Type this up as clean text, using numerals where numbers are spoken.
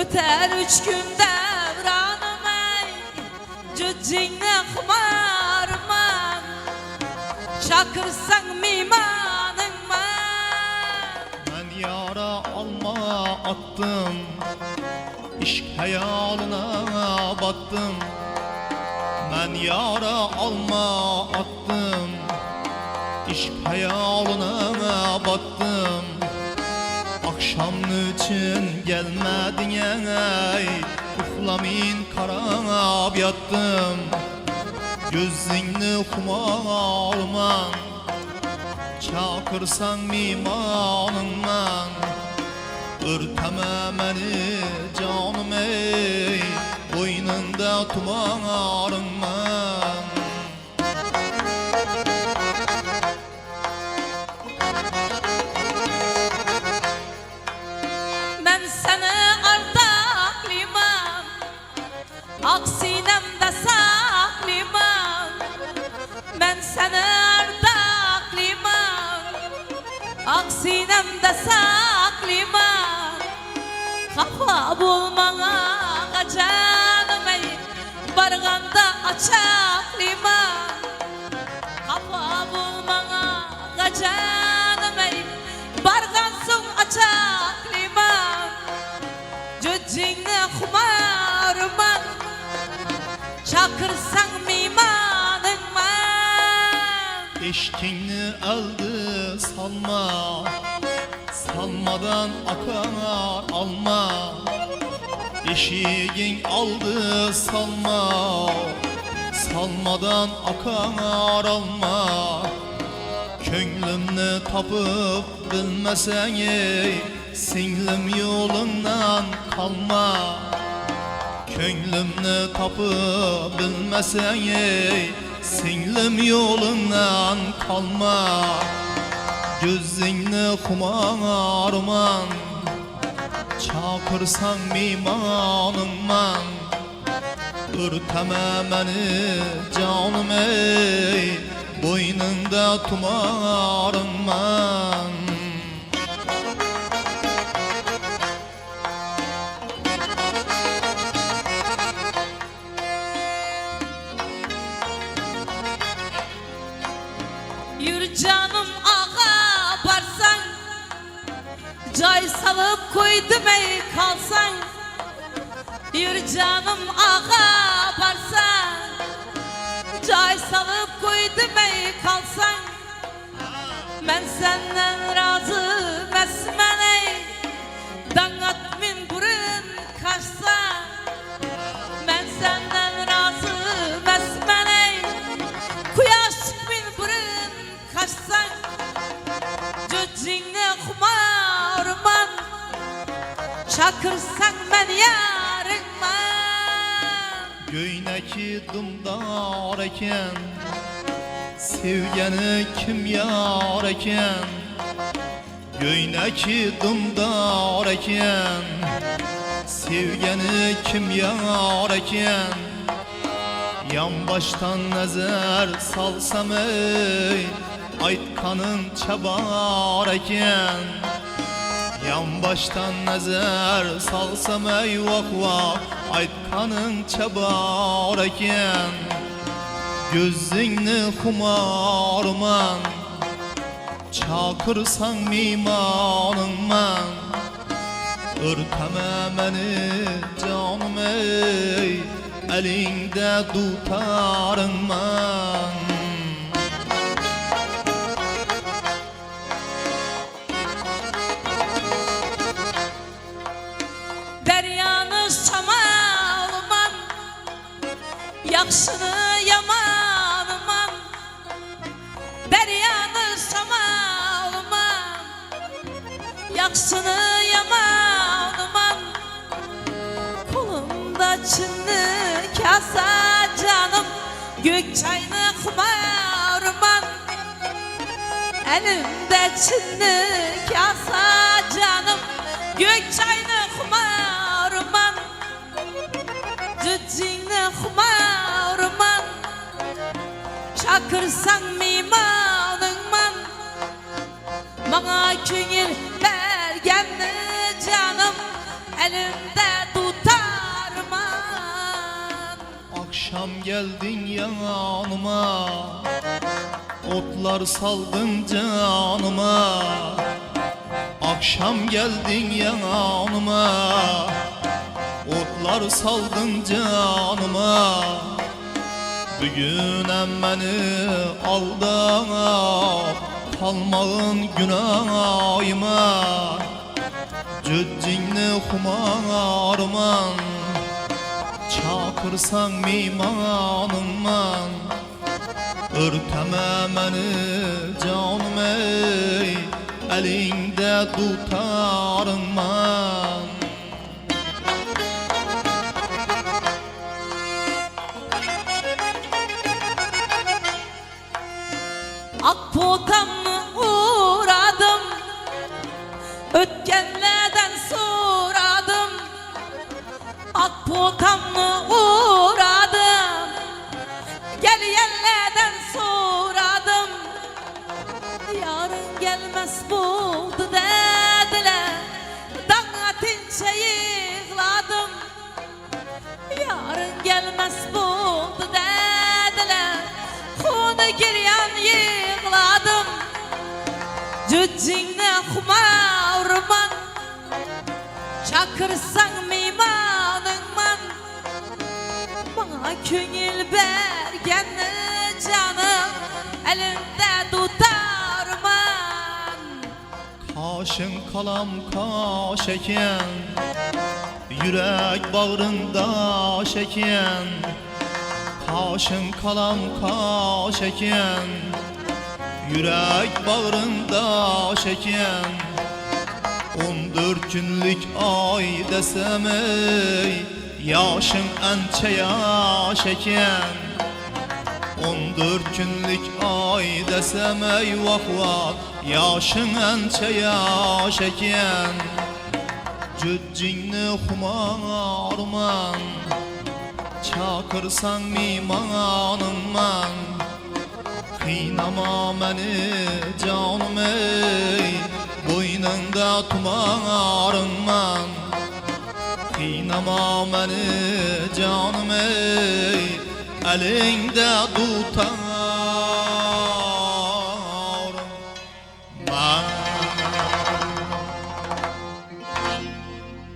Öter 3 gün devranım ey, cüccinle kumarman, çakırsan mimanın Ben yara alma attım, İşk hayalına battım. Ben yara alma attım, İşk hayalına battım. Akşamın için gelmedin ey, Uhlamin karab yattım. Gözünü kumarman, çakırsan mimanından. Örteme beni canım ey, boynunda tumarından. Ben seni ardaklimam, aksinemde saklimam. Ben seni ardaklimam, aksinemde saklimam. Kafa bulmana kaçanım ey, barganda açaklimam. Kafa bulmana kaçanım ey, bargansın açaklimam. Cüccinle kumarman, çakırsan mimanın man. Eşkini aldı salma, salmadan akar alma. Eşiğin aldı salma, salmadan akar alma. Könlümnü tapıp bilmesen ey, singlim yolundan kalma. Könlümnü tapıp bilmesen ey, singlim yolundan kalma. Gözünü kumarman, çakırsan mimanımman. Örteme beni canım ey, boynunda tumarımman. Yürü canım ağa barsan, cay salıp koydum ey kalsan. Yürü canım ağa barsan, cay salıp koydum ey kalsan. Ben senden razı mesmen ey, dangat min burun kaçsa. Ben senden razı mesmen ey, kuyaş min burun kaçsan. Cüccinle kumarman, çakırsan ben yarınman. Göyneki dumdar eken, sevgeni kim yar eken. Göyneki dumdar eken, sevgeni kim yar eken. Yan baştan nazar salsam ey, aytkanın çabar eken. Yan baştan nazar salsam ey vak vak, aytkanın çabar eken. Gözünü kumarman, çakırsan mimanınman. Örteme beni canım ey, elinde tutarınman. Deryanız çamalman, yakşını yamanman. Deryanız çamalman, yakşını yamanman. Kolumda çinli kasa canım, gök çayını kumarman. Elimde çinli kasa canım, gök çayını kumarman. Cüccinle kumarman, çakırsan mimanınman. Bana köngül bergenli canım, elimde Akşam geldin yanıma, otlar saldın canıma. Akşam geldin yanıma, otlar saldın canıma. Bugün beni aldap kalmağın günahıma. Cüccingni xumarman, çakırsan mimanımman. Örteme meni canım ey, elinde tutarınman. Akpotamı uğradım, ötkenlerden soradım. Akpotamı uğradım, geleyenlerden soradım. Yarın gelmez buldu dediler, dağıtınca yığladım. Yarın gelmez buldu dediler, kunu giryan yığladım. Cüccingni xumarman, çakırsan mimanınman. Bana köngül bergenni canım, elimde tutarman. Kaşın kalam kaş eken, yürek bağrında şeken. Kaşın kalam kaş eken, yürek bağrında şeken. 14 günlük ay desem ey, yaşın ençe yaş eken. 14 günlük ay desem ey vah vah, yaşın ençe yaş eken. Cüccingni xumarman, çakırsan mimanımman. Kıynama meni canım ey, boynunda tumarınman. Kıynama meni canım ey, elinde tutar.